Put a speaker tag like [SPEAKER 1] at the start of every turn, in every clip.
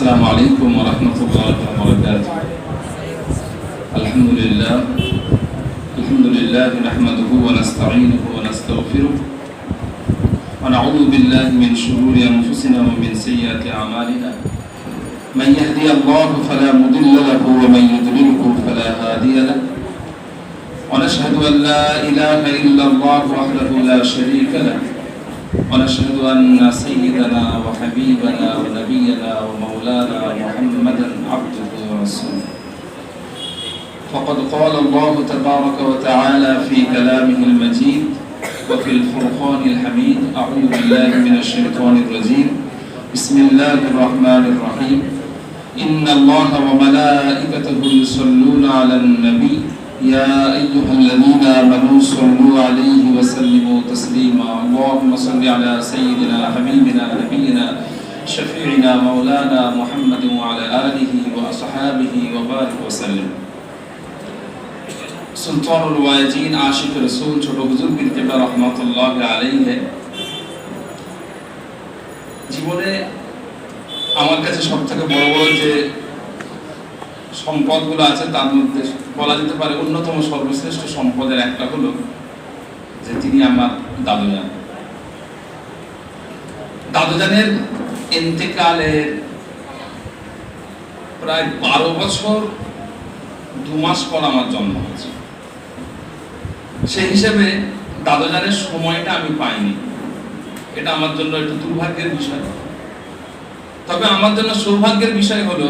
[SPEAKER 1] السلام عليكم ورحمة الله وبركاته. الحمد لله نحمده ونستعينه ونستغفره ونعوذ بالله من شرور أنفسنا ومن سيئات أعمالنا. من يهدي الله فلا مضل له ومن يضلله فلا هادي له. ونشهد أن لا إله إلا الله وحده لا شريك له. ونشهد أن سيدنا وحبيبنا ونبينا ومولانا محمدا عبده ورسوله. فقد قال الله تبارك وتعالى في كلامه المجيد وفي الفرقان الحميد: أعوذ بالله من الشيطان الرجيم. بسم الله الرحمن الرحيم. إن الله وملائكته يصلون على النبي يا أيها الذين آمنوا صلوا عليه وسلموا تسليما. اللهم صل على سيدنا حبيبنا نبينا شفيعنا مولانا محمد وعلى آله وأصحابه وبارك وسلم. সুলতানুল ওয়াজিন আশিক রাসূল ছোট হুজুর পীর কেবলা রাহমাতুল্লাহ আলাইহি জীবনে আমার কাছে সবথেকে বড় বড় যে সম্পদগুলো আছে তার মধ্যে বলা যেতে পারে অন্যতম সর্বশ্রেষ্ঠ সম্পদের একটা হলো যে তিনি আমার দাদুজান। দাদুজানের ইন্তেকালের প্রায় 12 বছর 2 মাস পর আমার জন্ম হয়েছে। সেই হিসেবে দাদুজানের সময়টা আমি পাইনি, এটা আমার জন্য একটু দুর্ভাগ্যের বিষয়। তবে আমার জন্য সৌভাগ্যের বিষয় হলো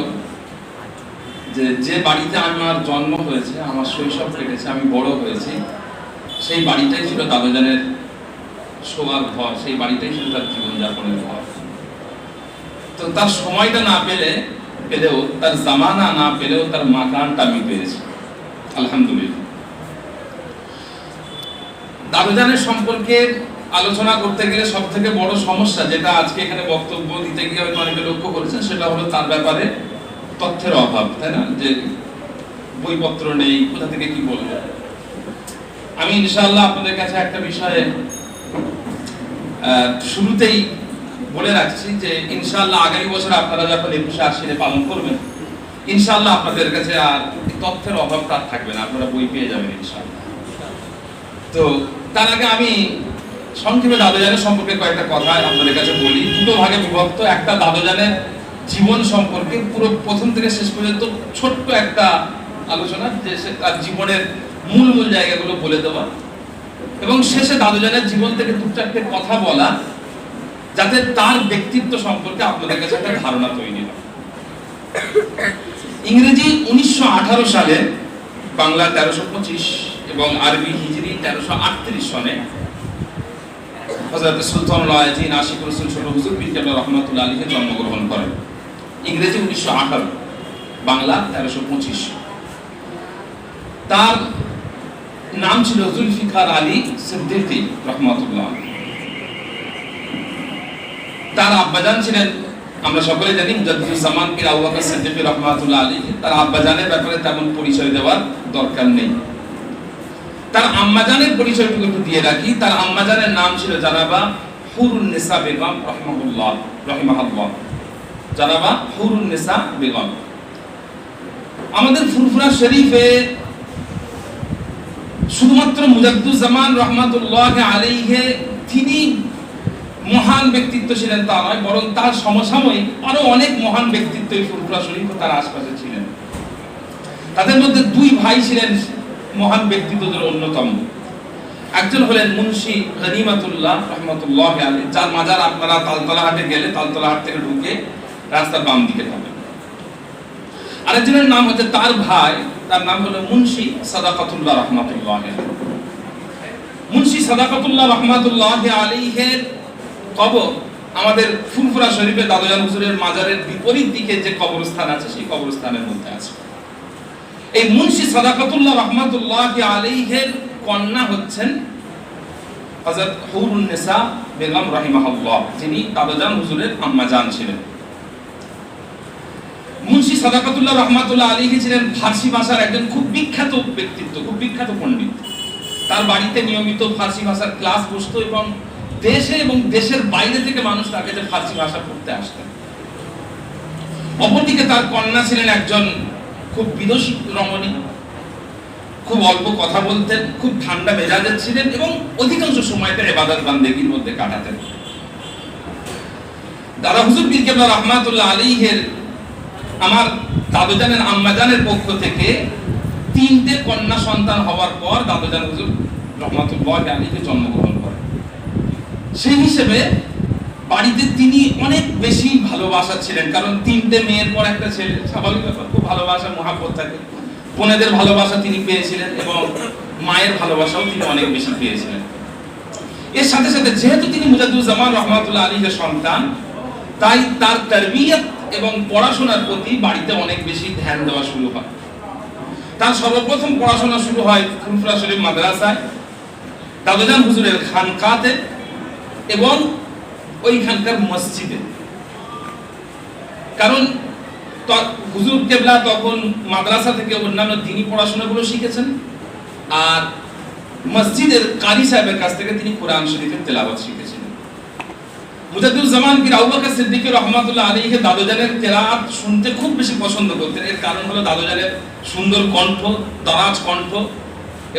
[SPEAKER 1] যে বাড়িতে আমার জন্ম হয়েছে, আমার শৈশব কেটেছে, আমি বড় হয়েছি, সেই বাড়িটাই ছিল দাদুজানের শোয়ার ঘর, সেই বাড়িটাই ছিল তার জীবনযাপনের ঘর। তো তার সময়টা না পেলেও তার জামানা না পেলেও তার মাকানটা আমি পেয়েছি, আলহামদুলিল্লাহ। দাদুজানের সম্পর্কে আলোচনা করতে গেলে সব থেকে বড় সমস্যা, যেটা আজকে এখানে বক্তব্য দিতে গিয়ে হয়তো অনেকে লক্ষ্য করেছেন, সেটা হলো তার ব্যাপারে তথ্যের অভাব, তাই না? যে বইপত্র নেই, কোথা থেকে কি বলবো। আমি ইনশাআল্লাহ আপনাদের কাছে একটা বিষয়ে শুরুতেই বলে রাখছি যে ইনশাআল্লাহ আগামী বছর আপনারা যখন 21শে আশ্বিনে পালন করবেন, ইনশাআল্লাহ আপনাদের কাছে আর তথ্যের অভাবটা থাকবে না, আপনারা বই পেয়ে যাবেন ইনশাআল্লাহ। তো তার আগে আমি সংক্ষেপে দাদুজানের সম্পর্কে কয়েকটা কথা আপনাদের কাছে বলি। দুটো ভাগে বিভক্ত। একটা দাদুজানের জীবন সম্পর্কে পুরো প্রথম থেকে শেষ পর্যন্ত ছোট্ট একটা আলোচনা, যে তার জীবনের মূল জায়গাগুলো বলে দেওয়া, এবং শেষে দাদুজানের জীবন থেকে 2-4টে কথা বলা, যাতে তার ব্যক্তিত্ব সম্পর্কে আপনাদের কাছে একটা ধারণা তৈরি হয়। ইংরেজি 1918 সালে, বাংলা 1325 এবং আরবি হিজরি 1338 সনে হযরত সুলতানুল ওয়াজিন আশিক রাসূল ছোট হুজুর পীর কেবলা রাহমাতুল্লাহ আলাইহি জন্মগ্রহণ করেন। ইংরেজি 1918, বাংলা 1325। তার নাম ছিল জুলফিকার আলী সিদ্দিকী রাহমাতুল্লাহ। তার আব্বাজান ছিলেন, আমরা সকলে জানি, মুজাদ্দিদুজ্জামান পীর আবু বকর সিদ্দিকী রাহমাতুল্লাহ আলাইহি। তার আব্বাজানের ব্যাপারে তেমন পরিচয় দেওয়ার দরকার নেই। তার আম্মাজানের পরিচয়টুকু একটু দিয়ে রাখি। তার আম্মাজানের নাম ছিল জানাবা হুরুন্নেসা বেগম রাহিমাহুল্লাহ। জানাবা হুরুন্নেসা বেগম। আমাদের ফুরফুরা শরীফে শুধুমাত্র মুজাদ্দিদুজ্জামান রাহমাতুল্লাহ আলাইহি তিনি মহান ব্যক্তিত্ব ছিলেন তা নয়, বরং তার সমসাময়িক আরো অনেক মহান ব্যক্তিত্ব এই ফুরফুরা শরীফ ও তার আশপাশে ছিলেন। তাদের মধ্যে 2 ভাই ছিলেন মহান ব্যক্তিত্বদের অন্যতম। একজন হলেন মুন্সি গনিমাতুল্লাহ রাহমাতুল্লাহ আলাইহি, যার মাজার আপনারা তালতলা হাটে গেলে তালতলা হাট থেকে ঢুকে রাস্তার বাম দিকে পাবেন। আরেকজনের নাম হচ্ছে তার ভাই, তার নাম হলো মুন্সি সাদাকাতুল্লাহ রাহমাতুল্লাহ আলাইহি। মুন্সি সাদাকাতুল্লাহ রাহমাতুল্লাহ আলাইহির কবর আমাদের ফুরফুরা শরীফে দাদুজান হুজুরের মাজারের বিপরীত দিকে যে কবরস্থান আছে, সেই কবরস্থানের মধ্যে আছে। এই মুন্সি সাদাকাতুল্লাহ রাহমাতুল্লাহ আলাইহির কন্যা হচ্ছেন হযরত হুরুন্নেসা বেগম রাহিমাহুল্লাহ, যিনি দাদুজান হুজুরের আম্মাজান ছিলেন। মুন্সি সাদাকাতুল্লাহ রাহমাতুল্লাহ আলাইহি ছিলেন ফার্সি ভাষার একজন খুব বিখ্যাত ব্যক্তিত্ব, খুব বিখ্যাত পণ্ডিত। তার বাড়িতে নিয়মিত ফার্সি ভাষার ক্লাস বসতো এবং দেশে এবং দেশের বাইরে থেকে মানুষ তাকে যে ফার্সি ভাষা পড়তে আসতেন। অপরদিকে তার কন্যা ছিলেন একজন খুব বিদুষী রমণী, খুব অল্প কথা বলতেন, খুব ঠান্ডা মেজাজের ছিলেন এবং অধিকাংশ সময়টা ইবাদত বান্দেগীর মধ্যে কাটাতেন। দাদা হুজুর পীর কেবলা রহমাতুল্লাহ আলাইহির আমার দাদুজানের আম্মাজানের পক্ষ থেকে 3টে কন্যা সন্তান হওয়ার পর দাদুজান হুজুর রহমাতুল্লাহ আলাইহি জন্মগ্রহণ করেন। সেই হিসেবে বাড়িতে তিনি অনেক বেশি ভালোবাসা ছিলেন, কারণ 3টে মেয়ের পর একটা ছেলে, স্বাভাবিক ব্যাপার, খুব ভালোবাসা মহাব্বত থাকে। বোনেদের ভালোবাসা তিনি পেয়েছিলেন এবং মায়ের ভালোবাসাও তিনি অনেক বেশি পেয়েছিলেন। এর সাথে সাথে যেহেতু তিনি মুজাদ্দুজ্জামান রহমাতুল্লাহ আলাইহির সন্তান, তাই তার তারবিয়ত এবং পড়াশোনার প্রতি বাড়িতে অনেক বেশি ধ্যান দেওয়া শুরু হয়। তার সর্বপ্রথম পড়াশোনা শুরু হয় ফুরফুরা শরীফ মাদ্রাসায়, দাদুজান হুজুরের খানকাতে এবং ওইখানকার মসজিদে। কারণ হুজুর কেবলা তখন মাদ্রাসা থেকে অন্যান্য দ্বীনি পড়াশোনাগুলো শিখেছেন, আর মসজিদের কারি সাহেবের কাছ থেকে তিনি কোরআন শরীফের তেলাওয়াত শিখেছিলেন। মুজাদ্দুজ্জামান পীর আবু বকর সিদ্দিকী রহমাতুল্লাহ আলাইহি দাদুজানের তেলাওয়াত শুনতে খুব বেশি পছন্দ করতেন। এর কারণ হলো দাদুজানের সুন্দর কণ্ঠ, দরাজ কণ্ঠ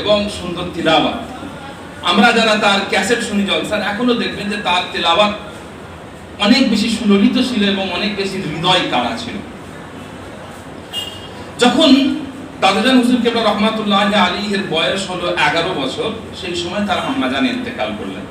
[SPEAKER 1] এবং সুন্দর তিলাওয়াত। আমরা যারা তার ক্যাসেট শুনি জলসার, এখনো দেখবেন যে তার তেলাওয়াত অনেক বেশি সুললিত ছিল এবং অনেক বেশি হৃদয় কাড়া ছিল। যখন দাদুজান হুজুর কেবলা রহমাতুল্লাহ আলাইহির বয়স হলো 11 বছর, সেই সময় তার আম্মাজান ইন্তেকাল করলেন।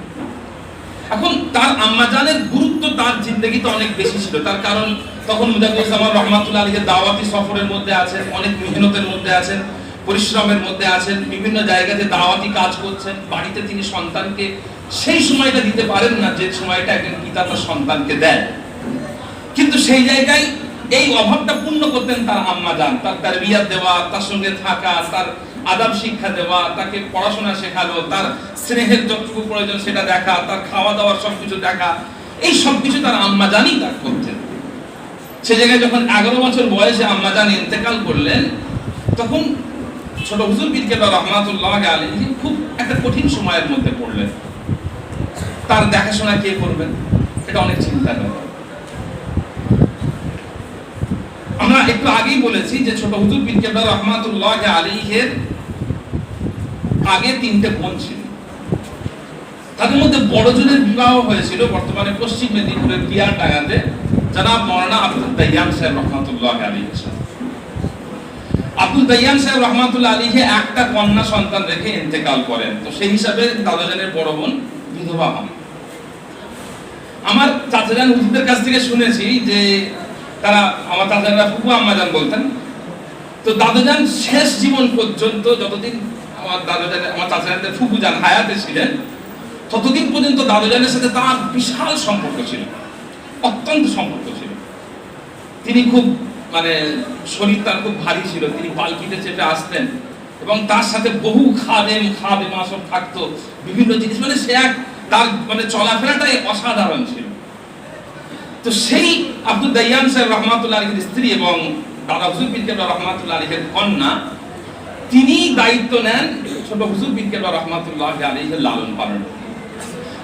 [SPEAKER 1] এখন তার আম্মাজানের গুরুত্ব তার জিন্দেগিতে অনেক বেশি ছিল, তার কারণ তখন মুজাদ্দুজ্জামান রহমাতুল্লাহ আলাইহি দাওয়াতি সফরের মধ্যে আছেন, অনেক মেহনতের মধ্যে আছেন, পরিশ্রমের মধ্যে আছেন, বিভিন্ন জায়গাতে দাওয়াতি কাজ করছেন। বাড়িতে তিনি সন্তানকে সেই সময়টা দিতে পারেন না যে সময়টা একজন পিতা তার সন্তানকে দেন, কিন্তু সেই জায়গায় এই অভাবটা পূর্ণ করতেন তার আম্মাজান। তার তারবিয়ত দেওয়া, তার সঙ্গে থাকা, তার আদব শিক্ষা দেওয়া, তাকে পড়াশোনা শেখানো, তার স্নেহের যতটুকু প্রয়োজন সেটা দেখা, তার খাওয়া দাওয়ার সবকিছু দেখা, এই সবকিছু তার আম্মাজানই তার করতেন। সে জায়গায় যখন 11 বছর বয়সে আম্মাজান ইন্তেকাল করলেন, তখন ছোট হুজুর পীর কেবলা রহমাতুল্লাহ আলাইহি খুব একটা কঠিন সময়ের মধ্যে পড়লেন। তার দেখাশোনা কে করবেন, এটা অনেক চিন্তার ব্যাপার। আমরা একটু আগেই বলেছি যে ছোট হুজুর পীর কেবলা রহমাতুল্লাহ আলাইহির আগে 3টে বোন ছিল। তাদের মধ্যে বড় জনের বিবাহ হয়েছিল বর্তমানে পশ্চিম মেদিনীপুরের পিয়ারডাঙ্গাতে জনাব মাওলানা আব্দুল দাইয়ান সাহেব রহমাতুল্লাহ আলাইহির সাথে। আব্দুল দাইয়ান সাহেব রহমাতুল্লাহ আলাইহি একটা কন্যা সন্তান রেখে ইন্তেকাল করেন। তো সেই হিসাবে দাদুজানের বড় বোন বিধবা হন। আমার চাচাজান হুজুরদের কাছ থেকে শুনেছি যে তারা, আমার চাচাজানরা ফুফু আম্মাজান বলতেন। তো দাদুজান শেষ জীবন পর্যন্ত, যতদিন আমার চাচাজানদের ফুফু জান হায়াতে ছিলেন, ততদিন পর্যন্ত দাদুজানের সাথে তার বিশাল সম্পর্ক ছিল, অত্যন্ত সম্পর্ক ছিল। তিনি খুব শরীর তার খুব ভারী ছিল, তিনি পালকিতে চেপে আসতেন এবং তার সাথে বহু খাদেমা সব থাকতো, বিভিন্ন জিনিস, সে এক তার চলাফেরাটাই অসাধারণ ছিল। তো সেই আব্দুল দাইয়ান সাহেব রহমাতুল্লাহ আলাইহির স্ত্রী এবং দাদা হুজুর পীর কেবলা রহমাতুল্লাহ আলাইহির কন্যা, তিনি দায়িত্ব নেন ছোট হুজুর পীর কেবলা রহমাতুল্লাহ আলাইহির লালন পালন।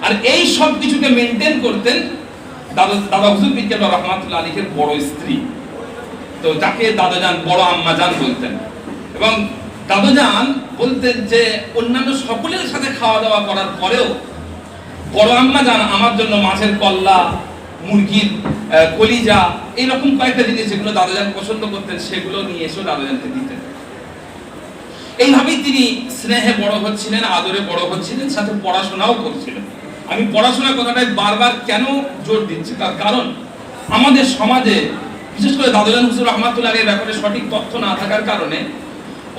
[SPEAKER 1] আর এই সব কিছুকে মেনটেন করতেন দাদা হুজুর পীর কেবলা রহমাতুল্লাহ আলাইহির বড় স্ত্রী, তো যাকে দাদুজান বড় আম্মাজান বলতেন। এবং দাদুজান বলতেন যে অন্যান্য সকলের সাথে খাওয়া দাওয়া করার পরেও বড় আম্মাজান আমার জন্য মাছের কল্লা, মুরগির কলিজা, এইরকম কয়েকটা জিনিস যেগুলো দাদুজান পছন্দ করতেন, সেগুলো নিয়ে এসেও দাদুজানকে দিতেন। এইভাবেই তিনি স্নেহে বড় হচ্ছিলেন, আদরে বড় হচ্ছিলেন, সাথে পড়াশোনাও করছিলেন। আমি পড়াশোনার কথাটাই বারবার কেন জোর দিচ্ছি, তার কারণ আমাদের সমাজে বিশেষ করে দাদুজান হুজুর রহমাতুল্লাহ আলাইহির ব্যাপারে সঠিক তথ্য না থাকার কারণে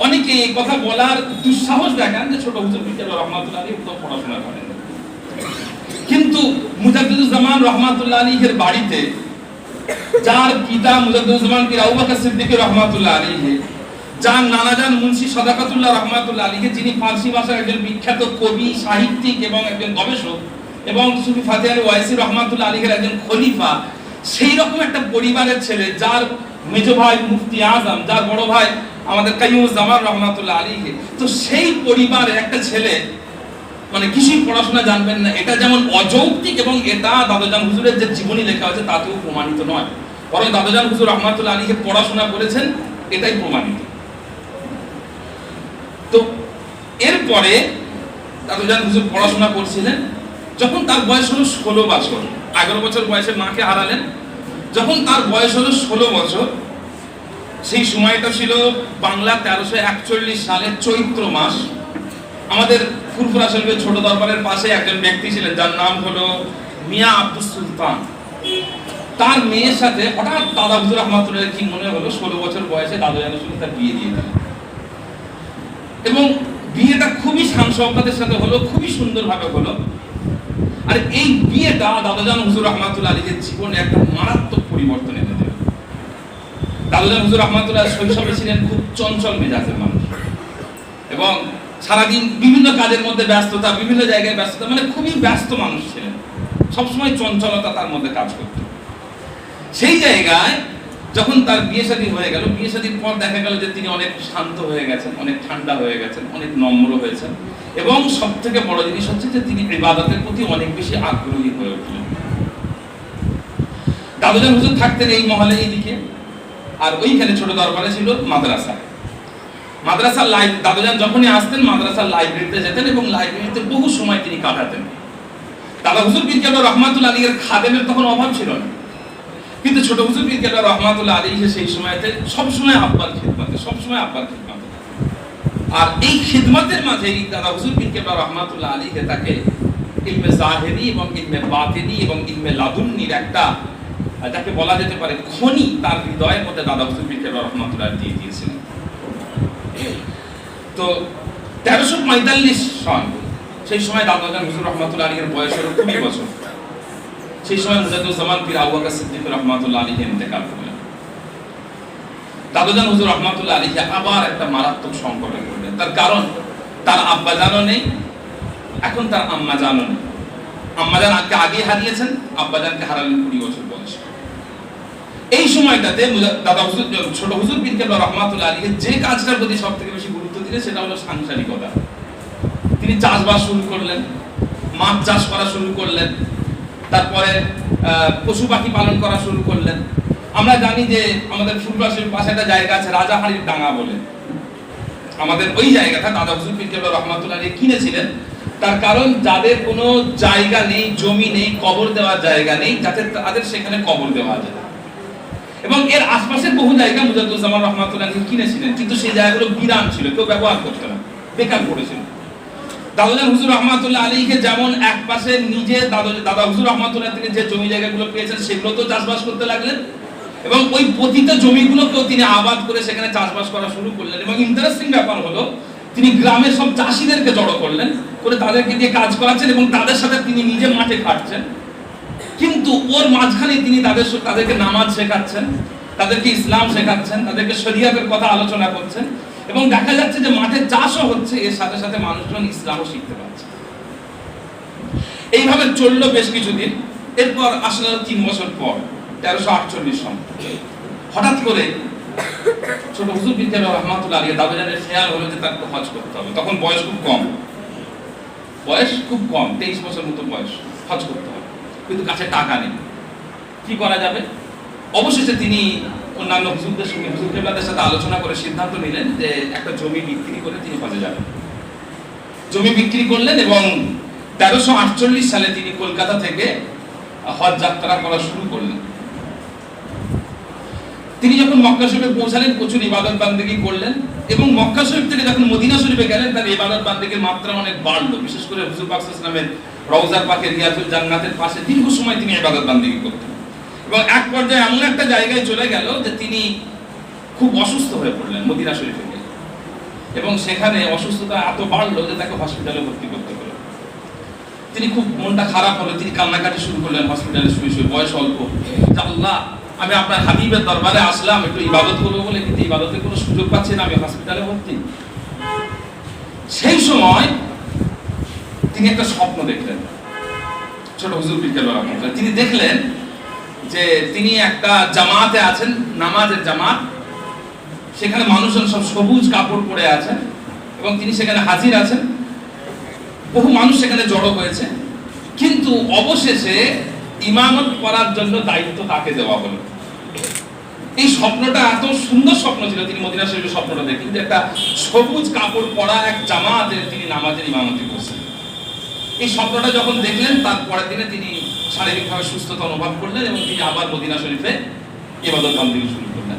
[SPEAKER 1] অনেকে এই কথা বলার দুঃসাহস দেখান যে ছোট হুজুর পীর কেবলা রহমাতুল্লাহ আলাইহি তো পড়াশোনা করেন। কিন্তু মুজাদ্দুজ্জামান রহমাতুল্লাহ আলাইহির বাড়িতে যার পিতা মুজাদ্দুজ্জামান পীর আবু বকর সিদ্দিকী রহমাতুল্লাহ আলাইহি, যার নানাজান মুন্সি সাদাকাতুল্লাহ রহমাতুল্লাহ আলাইহি, যিনি ফার্সি ভাষার একজন বিখ্যাত কবি, সাহিত্যিক এবং একজন গবেষক, এবং সুফি ফাতেহ আলী ওয়াইসি রহমাতুল্লাহ আলাইহির একজন খলিফা, সেই রকম একটা পরিবারের ছেলে, যার মেজো ভাই মুফতি আজম, যার বড় ভাই আমাদের কাইয়ুমুজ্জামান রহমাতুল্লাহ আলাইহি, তো সেই পরিবারের একটা ছেলে কিছুই পড়াশোনা জানবেন না, এটা যেমন অযৌক্তিক এবং এটা দাদুজান হুজুরের যে জীবনী লেখা আছে তাতেও প্রমাণিত নয়। বরং দাদাজান হুজুর রহমাতুল্লাহ আলাইহি পড়াশোনা করেছেন, এটাই প্রমাণিত। তো এরপরে দাদাজান হুজুর পড়াশোনা করছিলেন, যখন তার বয়স হলো 16 বছর, 11 বছর বয়সে মাকে হারালেন। যখন তার বয়স হলো 16 বছর, সেই সময়টা ছিল বাংলা 1341 সালের চৈত্র মাস। আমাদের ফুরফুরা শরীফের ছোট দরবারের পাশে একজন ব্যক্তি ছিলেন যার নাম হলো মিয়া আব্দুস সুলতান। তার মেয়ের সাথে হঠাৎ দাদা হুজুর রহমাতুল্লাহ কি মনে হলো 16 বছর বয়সে দাদাজানের সঙ্গে তার বিয়ে দিয়ে দিলেন। এবং বিয়েটা খুবই শান শওকতের সাথে হলো, খুবই সুন্দরভাবে হলো। আর এই বিয়েটা দাদাজান হুজুর রহমাতুল্লাহ আলাইহির জীবনে একটা মারাত্মক পরিবর্তন এনে দিল। দাদাজান হুজুর রহমাতুল্লাহ শৈশবে ছিলেন খুব চঞ্চল মেজাজের মানুষ, এবং সারাদিন বিভিন্ন কাজের মধ্যে ব্যস্ততা, বিভিন্ন জায়গায় ব্যস্ততা, মানে খুবই ব্যস্ত মানুষ ছিলেন, সবসময় চঞ্চলতা তার মধ্যে কাজ করত। সেই জায়গায় যখন তার বিয়ে শাদী হয়ে গেল, বিয়ে শাদীর পর দেখা গেল যে তিনি অনেক শান্ত হয়ে গেছেন, অনেক ঠান্ডা হয়ে গেছেন, অনেক নম্র হয়েছেন, এবং সব থেকে বড় জিনিস হচ্ছে যে তিনি ইবাদতের প্রতি অনেক বেশি আগ্রহী হয়ে উঠলেন। দাদাজান হুজুর থাকতেন এই মহলে এইদিকে, আর ওইখানে ছোট দরবারে ছিল মাদ্রাসা। মাদ্রাসার দাদাজান যখনই আসতেন মাদ্রাসার লাইব্রেরিতে যেতেন, এবং লাইব্রেরিতে বহু সময় তিনি কাটাতেন। দাদা হুজুর পীর কেবলা রহমাতুল্লাহ আলাইহির খাদেমের তখন অভাব ছিল না, কিন্তু ছোট হুজুর পীর কেবলা রহমাতুল্লাহ আলাইহি সেই সময়তে সবসময় আব্বার খিদমতে, সবসময় আব্বার খিদমতে। আর এই খিদমতের মাঝেই দাদা হুজুর পীর কেবলা রহমাতুল্লাহ আলাইহি তাকে ইলমে জাহেরি এবং ইলমে বাতিনি এবং ইলমে লাদুন্নির একটা, যাকে বলা যেতে পারে খনি, তার হৃদয়ের মধ্যে দাদা হুজুর পীর কেবলা রহমাতুল্লাহ দিয়ে দিয়েছিলেন। তো 1345 সন, সেই সময় দাদাজান হুজুর রহমাতুল্লাহ আলাইহির বয়স হলো 20 বছর। সেই সময় মুজাদ্দিদুজ্জামান পীর আবু বকর সিদ্দিক রহমাতুল্লাহ আলাইহি ইন্তেকাল করলেন। দাদাজান হুজুর রহমাতুল্লাহ আলাইহি আবার একটা মারাত্মক সংকটে পড়লেন। তার কারণ তার আব্বা জানও নেই, এখন তার আম্মা জানও নেই। আম্মা জান আগে হারিয়েছেন, আব্বা জানকে হারালেন 20 বছর বয়সে। এই সময়টাতে দাদা হুজুর, ছোট হুজুর পীর কেবলা রহমাতুল্লাহ আলাইহি যে কাজটার প্রতি সবথেকে বেশি গুরুত্ব দিলেন সেটা হলো সাংসারিকতা। তিনি চাষবাস শুরু করলেন, মাছ চাষ করা শুরু করলেন, তারপরে পশু পাখি পালন করা শুরু করলেন। আমরা জানি যে আমাদের ফুলবাসীর পাশে একটা জায়গা আছে রাজাহাড়ির ডাঙ্গা বলে, আমাদের ওই জায়গাটা দাদা হুজুর পীর কেবলা রহমাতুল্লাহ আলাইহি কিনেছিলেন। তার কারণ যাদের কোনো জায়গা নেই, জমি নেই, কবর দেওয়ার জায়গা নেই, যাতে তাদের সেখানে কবর দেওয়া যায়। এবং এর আশপাশের বহু জায়গা মুজাদ্দিদুজ্জামান রহমাতুল্লাহ আলাইহি কিনেছিলেন, কিন্তু সেই জায়গাগুলো বিরান ছিল, কেউ ব্যবহার করতো না, বেকার পড়েছিল। দাদাজান হুজুর রহমাতুল্লাহ আলাইহিকে যেমন এক পাশে নিজে দাদা হুজুর রহমাতুল্লাহ থেকে যে জমি জায়গাগুলো পেয়েছেন সেগুলোতেও চাষবাস করতে লাগলেন, এবং ওই পতিত জমিগুলোকেও তিনি আবাদ করে সেখানে চাষবাস করা শুরু করলেন। এবং ইন্টারেস্টিং ব্যাপার হলো তিনি গ্রামের সব চাষিদেরকে জড়ো করলেন, করে তাদেরকে দিয়ে কাজ করাচ্ছেন, এবং তাদের সাথে তিনি নিজে মাঠে খাটছেন। কিন্তু ওর মাঝখানে তিনি তাদেরকে নামাজ শেখাচ্ছেন, তাদেরকে ইসলাম শেখাচ্ছেন, তাদেরকে শরিয়াতের কথা আলোচনা করছেন, এবং দেখা যাচ্ছে যে মাঠে চাষও হচ্ছে, এর সাথে সাথে মানুষজন ইসলামও শিখতে পারছে। এইভাবে চললো বেশ কিছুদিন। এরপর আসলে 3 বছর পর 1348 সন হঠাৎ করে ছোট হুজুর পীর কেবলা রহমাতুল্লাহ আলাইহি দাদাজানের খেয়াল হলো যে তাকে হজ করতে হবে। তখন বয়স খুব কম, 23 বছর মতো বয়স, হজ করতে হবে, কিন্তু কাছে টাকা নেই, কি করা যাবে? অবশেষে তিনি অন্যান্য হুজুরদের সঙ্গে, হুজুর কেবলাদের সাথে আলোচনা করে সিদ্ধান্ত নিলেন যে একটা জমি বিক্রি করে তিনি হজে যাবেন। জমি বিক্রি করলেন, এবং 1348 সালে তিনি কলকাতা থেকে হজ যাত্রা করা শুরু করলেন। তিনি যখন মক্কা শরীফে পৌঁছালেন প্রচুর ইবাদত বান্দেগী করলেন, এবং মক্কা শরীফ থেকে যখন মদিনা শরীফে গেলেন তার ইবাদত বান্দেগীর মাত্রা অনেক বাড়লো। বিশেষ করে হুজুর পাক সাল্লাল্লাহু আলাইহি ওয়াসাল্লামের রওজার পাকে রিয়াজুল জান্নাতের পাশে দীর্ঘ সময় তিনি ইবাদত বান্দেগী করতেন, এবং এক পর্যায়ে এমন একটা জায়গায় চলে গেল যে তিনি খুব অসুস্থ হয়ে পড়লেন মদিনা শরীফে গিয়ে, এবং সেখানে অসুস্থতা এত বাড়লো যে তাকে হসপিটালে ভর্তি করতে হলো। তিনি খুব মনটা খারাপ হলো, তিনি কান্নাকাটি শুরু করলেন হসপিটালে শুয়ে শুয়ে, বয়স অল্প। আল্লাহ, আমি আপনার হাবিবের দরবারে আসলাম একটু ইবাদত করবো বলে, কিন্তু ইবাদতের কোনো সুযোগ পাচ্ছি না, আমি হসপিটালে ভর্তি। সেই সময় তিনি একটা স্বপ্ন দেখলেন, ছোট হুজুর পীর কেবলা রহমাতুল্লাহ। তিনি দেখলেন যে তিনি একটা জামাতে আছেন, নামাজের জামাত, সেখানে মানুষজন সব সবুজ কাপড় পরে আছেন, এবং তিনি সেখানে হাজির আছেন, বহু মানুষ সেখানে জড়ো হয়েছে। কিন্তু অবশেষে ইমামত করার জন্য দায়িত্ব তাকে দেওয়া হলো। এই স্বপ্নটা এত সুন্দর স্বপ্ন ছিল, তিনি মদিনা শরীফের স্বপ্নটা দেখলেন যে একটা সবুজ কাপড় পরা এক জামাতে তিনি নামাজের ইমামতি করছেন। এই স্বপ্নটা যখন দেখলেন তার পরের দিনে তিনি শারীরিকভাবে সুস্থতা অনুভব করলেন এবং তিনি আবার মদিনা শরীফে ইবাদত বন্দেগী শুরু করলেন।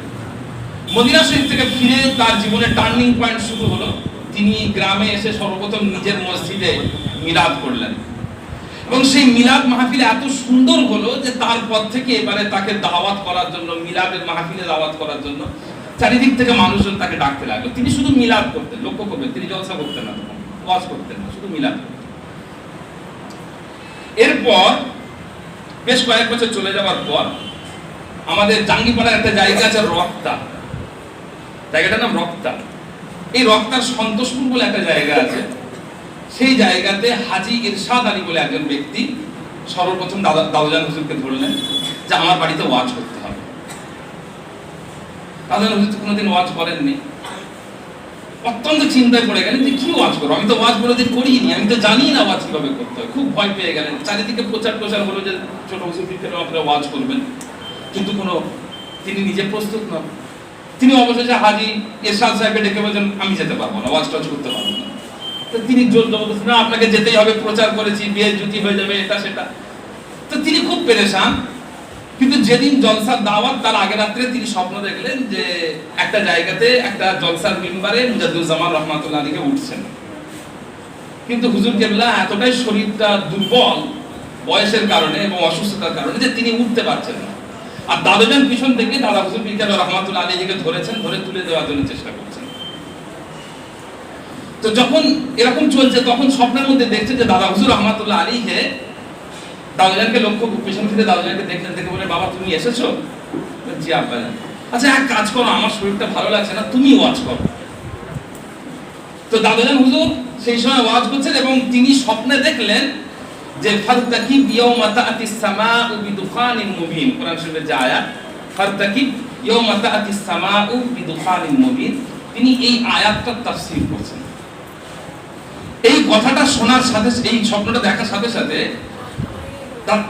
[SPEAKER 1] মদিনা শরীফ থেকে ফিরে তার জীবনে টার্নিং পয়েন্ট শুরু হলো। তিনি গ্রামে এসে সর্বপ্রথম নিজের মসজিদে মিলাদ করলেন এবং সেই মিলাদ মাহফিলে এত সুন্দর হলো যে তারপর থেকে এবারে তাকে দাওয়াত করার জন্য, মিলাদের মাহফিলে দাওয়াত করার জন্য চারিদিক থেকে মানুষজন তাকে ডাকতে লাগলো। তিনি শুধু মিলাদ করতেন, লক্ষ্য করবেন তিনি জলসা করতেন না, তখন ওয়াজ করতেন না, শুধু মিলাদ। এরপর বেশ কয়েক বছর চলে যাওয়ার পর আমাদের জাঙ্গিপাড়ার একটা জায়গা আছে রক্তা, জায়গাটার নাম রক্তা। এই রক্তার সন্তোষপুর বলে একটা জায়গা আছে, সেই জায়গাতে হাজী ইরশাদ আলী বলে একজন ব্যক্তি সর্বপ্রথম দাউজান হুজুরকে ধরলেন যে আমার বাড়িতে ওয়াজ করতে হবে। দাউজান হুজুর তো কোনোদিন ওয়াজ করেননি, অত্যন্ত চিন্তায় পড়ে গেলেন যে কি ওয়াজ করবো, আমি তো ওয়াজ কোনোদিন করিনি, আমি তো জানি না ওয়াজ কিভাবে করতে হয়। খুব ভয় পেয়ে গেলেন। চারিদিকে প্রচার হলো যে ছোট হুজুরকে আপনারা ওয়াজ করবেন, কিন্তু তিনি নিজে প্রস্তুত নন। তিনি অবশেষে হাজী ইরশাদ সাহেবকে ডেকে বলছেন আমি যেতে পারবো না, ওয়াজ টাজ করতে পারবো না। তো তিনি জোর জবরদস্তি, না আপনাকে যেতেই হবে, প্রচার করেছি, বিয়ের জুতি হয়ে যাবে, এটা সেটা। তো তিনি খুব পেরেশান। কিন্তু যেদিন জলসার দাওয়াত তার আগের রাত্রে তিনি স্বপ্ন দেখলেন যে একটা জায়গাতে একটা জলসার মিম্বারে মুজাদ্দুজ্জামান রহমাতুল্লাহ আলীকে উঠছেন। কিন্তু হুজুর কেবলা এতটাই শরীরটা দুর্বল বয়সের কারণে এবং অসুস্থতার কারণে যে তিনি উঠতে পারছেন না। আর দাদুজান পিছন থেকে দাদা হুজুর পীর কেবলা রহমাতুল্লাহ আলীকে ধরেছেন, ধরে তুলে দেওয়ার জন্য চেষ্টা করছেন। তো যখন এরকম চলছে তখন স্বপ্নের মধ্যে দেখছে যে দাদা হুজুর রহমাতুল্লাহ আলীকে দাদুজানকে লক্ষ্য পেছন থেকে দাদুজানকে দেখলেন, দেখে বলে বাবা তুমি এসেছো? জি আব্বা। আচ্ছা এক কাজ করো, আমার শরীরটা ভালো লাগছে না, তুমি ওয়াজ করো। তো দাদুজান হুজুর সেই সময় ওয়াজ করছেন এবং তিনি স্বপ্নে দেখলেন যে ফারতাকিব ইয়াউমা তাআতিস সামাউ বিদুখানিন মুবিন, কোরআন শরীফের যে আয়াত ফারতাকিব ইয়াউমা তাআতিস সামাউ বিদুখানিন মুবিন, তিনি এই আয়াতটার তাফসীর করছেন। এই কথাটা শোনার সাথে, এই স্বপ্নটা দেখার সাথে সাথে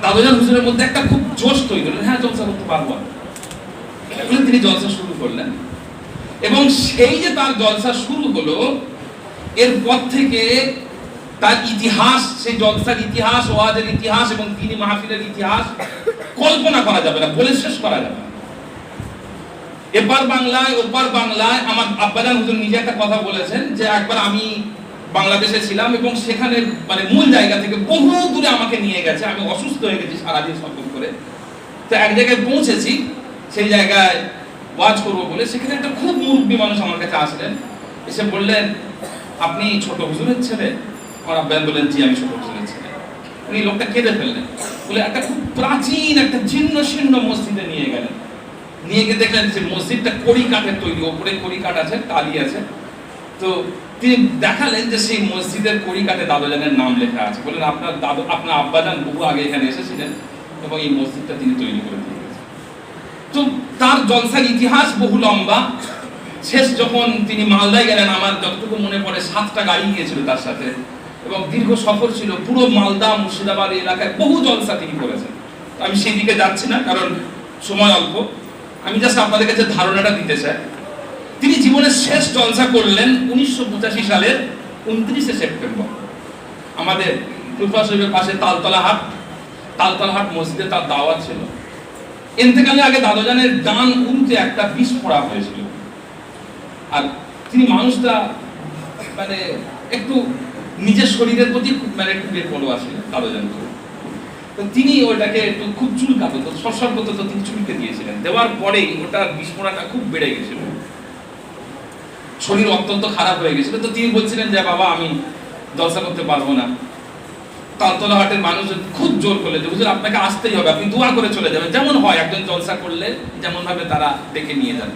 [SPEAKER 1] দাদুজান হুজুরের মধ্যে একটা খুব জোশ তৈরি হলো, হ্যাঁ জলসা করতে পারবো। তিনি জলসা শুরু করলেন এবং সেই যে তার জলসা শুরু হলো, এরপর থেকে তার ইতিহাস, সেই জলসার ইতিহাস, ওয়াজের ইতিহাস এবং তিনি মাহফিলের ইতিহাস কল্পনা করা যাবে না, বলে শেষ করা যাবে না। এপার বাংলায় ওপার বাংলায় আমার আব্বাজান হুজুর নিজে একটা কথা বলেছেন যে একবার আমি বাংলাদেশে ছিলাম এবং সেখানে মানে মূল জায়গা থেকে বহু দূরে আমাকে নিয়ে গেছে, আমি অসুস্থ হয়ে গেছি সারাদিন সফর করে। তো এক জায়গায় পৌঁছেছি, সেই জায়গায় ওয়াজ করবো বলে সেখানে একটা খুব মুরব্বী মানুষ আমার কাছে আসলেন, এসে বললেন আপনি ছোট হুজুরের ছেলে? আমার আব্বাজান বললেন জি আমি ছোট হুজুরের ছেলে। উনি লোকটা কেঁদে ফেললেন, বলে একটা খুব প্রাচীন একটা জীর্ণ শীর্ণ মসজিদে নিয়ে গেলেন। নিয়ে গিয়ে দেখলেন যে মসজিদটা কড়ি কাঠের তৈরি, ওপরে কড়ি কাঠ আছে, টালি আছে। তো তিনি দেখালেন যে সেই মসজিদের কড়ি কাঠে দাদুজানের নাম লেখা আছে। বললেন আপনার আব্বাজান বহু আগে এখানে এসেছিলেন এবং এই মসজিদটা তিনি তৈরি করে দিয়ে গেছেন। তো তার জলসার ইতিহাস বহু লম্বা। শেষ যখন তিনি মালদায় গেলেন, আমার যতটুকু মনে পড়ে 7টা গাড়ি গিয়েছিল তার সাথে এবং দীর্ঘ সফর ছিল, পুরো মালদা মুর্শিদাবাদ এলাকায় বহু জলসা তিনি করেছেন। আমি সেই দিকে যাচ্ছি না কারণ সময় অল্প, আমি জাস্ট আপনাদের কাছে ধারণাটা দিতে চাই। তিনি জীবনের শেষ জলসা করলেন 1985 সালের 29শে সেপ্টেম্বর আমাদের কুরফা শরীফের পাশে তালতলা হাট মসজিদে তার দাওয়াত ছিল। ইন্তেকালের আগে দাদুজানের ডান উরুতে একটা বিষ ফোড়া হয়েছিল। আর তিনি মানুষটা মানে একটু নিজের শরীরের প্রতি মানে একটু বেপরোয়া ছিলেন দাদুজান। তো তিনি ওটাকে একটু খুব চুলকাতো, তো সরসর করতো, তো তিনি চুলকে দিয়েছিলেন। দেওয়ার পরেই ওটার বিষ ফোড়াটা খুব বেড়ে গেছিল, শরীর অত্যন্ত খারাপ হয়ে গেছিল। তো তিনি বলছিলেন যে বাবা আমি জলসা করতে পারবো না। তালতলা হাটের মানুষ খুব জোর করলে যে হুজুর আপনাকে আসতেই হবে, আপনি দোয়া করে চলে যাবেন, যেমন হয় একজন জলসা করলে যেমন ভাবে তারা ডেকে নিয়ে যান।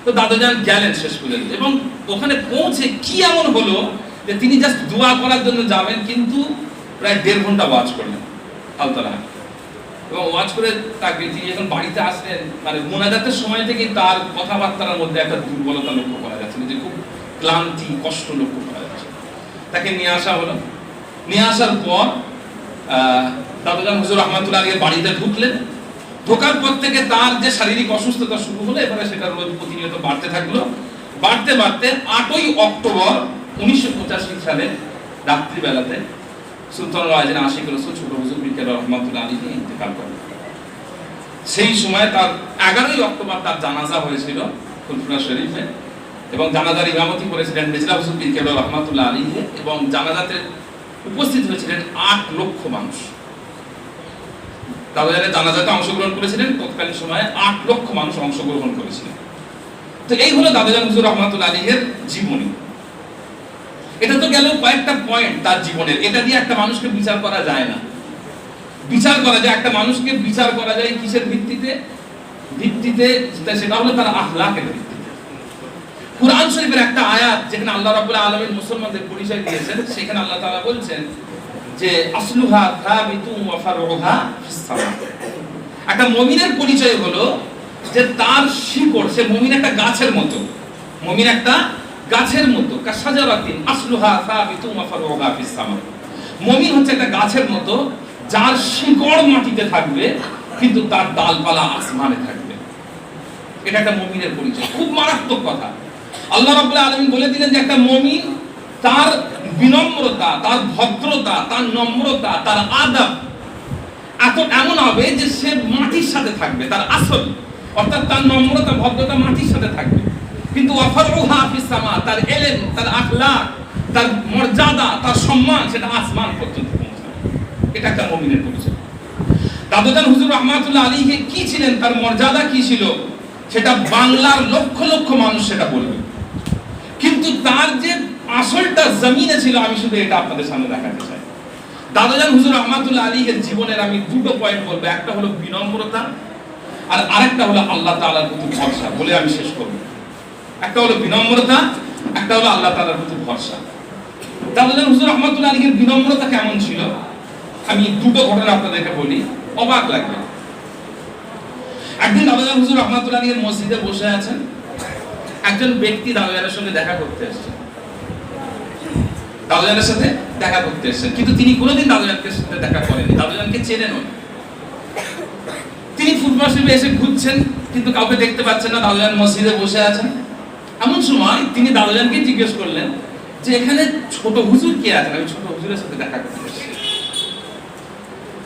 [SPEAKER 1] তো দাদুজান গেলেন শেষ পর্যন্ত এবং ওখানে পৌঁছে কি এমন হলো যে তিনি জাস্ট দোয়া করার জন্য যাবেন, কিন্তু প্রায় 1.5 ঘন্টা ওয়াজ করলেন তালতলা হাটে। এবং ওয়াজ করে তাকে তিনি যখন বাড়িতে আসলেন, মানে মোনাজাতের সময় থেকে তার কথাবার্তার মধ্যে একটা দুর্বলতা লক্ষ্য করা যাচ্ছিল, যে খুব ক্লান্তি কষ্ট লক্ষ্য করা যাচ্ছে। তাকে নিয়ে আসা হলো। নিয়ে আসার পর দাদুজান হুজুর রহমাতুল্লাহ আলাইহি বাড়িতে ঢুকলেন। ঢোকার পর থেকে তার যে শারীরিক অসুস্থতা শুরু হলো, এবারে সেটা রোজ প্রতিনিয়ত বাড়তে থাকলো। বাড়তে বাড়তে 8ই অক্টোবর 1985 সালে রাত্রিবেলাতে সুলতানুল আযিন আশিকুর রাসূল ছোট হুজুর পীর কেবলা রহমাতুল্লাহ আলাইহি ইন্তেকাল করেন। সেই সময় তার 11ই অক্টোবর তার জানাজা হয়েছিল ফুলপুরা শরীফে, এবং জানাজার ইমামতি করেছিলেন মির্জা হুজুর পীর কেবলা রহমাতুল্লাহ আলাইহি, এবং জানাজাতে উপস্থিত হয়েছিলেন 8 লক্ষ মানুষ। দাদুজানের জানাজাতে অংশগ্রহণ করেছিলেন, তৎকালীন সময়ে 8 লক্ষ মানুষ অংশগ্রহণ করেছিলেন। তো এই হলো দাদুজান হুজুর রহমাতুল্লাহ আলাইহির জীবনী। এটা তো গেল কয়েকটা পয়েন্ট তার জীবনের। এটা দিয়ে একটা মানুষকে বিচার করা যায় না। বিচার করা যায়, একটা মানুষকে বিচার করা যায় কিসের ভিত্তিতে? সেটা হলো তার আখলাকের ভিত্তিতে। কুরআন শরীফের একটা আয়াত যেখানে আল্লাহ রাব্বুল আলামিন মুসলমানদের পরিচয় দিয়েছেন, সেখানে আল্লাহ তাআলা বলছেন যে আসলুহা থাবিতুন ওয়া ফারউহা ফিস সামা। একটা মুমিনের পরিচয় হলো যে তার শিকড়, সে মুমিন একটা গাছের মতো, মুমিন একটা গাছের মতো, কাশাজারাতিন আসলুহা থাবিতুন ওয়া ফারউহা ফিস সামা। মুমিন হচ্ছে একটা গাছের মতো যার শিকড় মাটিতে থাকবে কিন্তু তার ডালপালা আসমানে থাকবে। এটা একটা মুমিনের পরিচয়। খুব মারাত্মক কথা। আল্লাহ রাব্বুল আলামিন বলে দিলেন যে একটা মুমিন তার বিনম্রতা, তার ভদ্রতা, তার নম্রতা, তার আদব এমন হবে যে সে মাটির সাথে থাকবে, তার আসল অর্থাৎ তার নম্রতা ভদ্রতা মাটির সাথে থাকবে, কিন্তু ওয়াফারউহা ফিস সামা, তার ইলম, তার আখলাক, তার মর্যাদা, তার সম্মান সেটা আসমান পর্যন্ত পৌঁছাবে। এটা একটা মুমিনের পরিচয়। দাদুজান হুজুর রহমাতুল্লাহ আলাইহি কি ছিলেন, তার মর্যাদা কি ছিল, সেটা বাংলার লক্ষ লক্ষ মানুষ সেটা বলবে, কিন্তু তার যে আসলটা জমিনে ছিল আমি শুধু এটা আপনাদের সামনে দেখাতে চাই। দাদুজান হুজুর রহমাতুল্লাহ আলাইহির জীবনের আমি দুটো পয়েন্ট বলবো। একটা হলো বিনম্রতা, আর আরেকটা হলো আল্লাহ তাআলার প্রতি ভরসা। বলে আমি শেষ করব। একটা হলো বিনম্রতা, একটা হলো আল্লাহ তাআলার প্রতি ভরসা। দাদুজান হুজুর রহমাতুল্লাহ আলাইহির বিনম্রতা কেমন ছিল আমি দুটো ঘটনা আপনাদেরকে বলি, অবাক লাগবে। একদিন দাদুজান হুজুর রহমাতুল্লাহ আলাইহির মসজিদে বসে আছেন, একজন ব্যক্তি দাদুজানের সঙ্গে দেখা করতে এসেছেন, দাদুজানের সাথে দেখা করতে এসেছেন, কিন্তু তিনি কোনোদিন দাদুজানকে সাথে দেখা করেননি, দাদুজানকে চেনেন না। তিনি ফুটবল শিল্পে এসে ঘুরছেন, কিন্তু কাউকে দেখতে পাচ্ছেন না, দাদুজান মসজিদে বসে আছেন। এমন সময় তিনি দাদুজানকে জিজ্ঞেস করলেন যে এখানে ছোট হুজুর কে আছেন, আমি ছোট হুজুরের সাথে দেখা করতে এসেছি।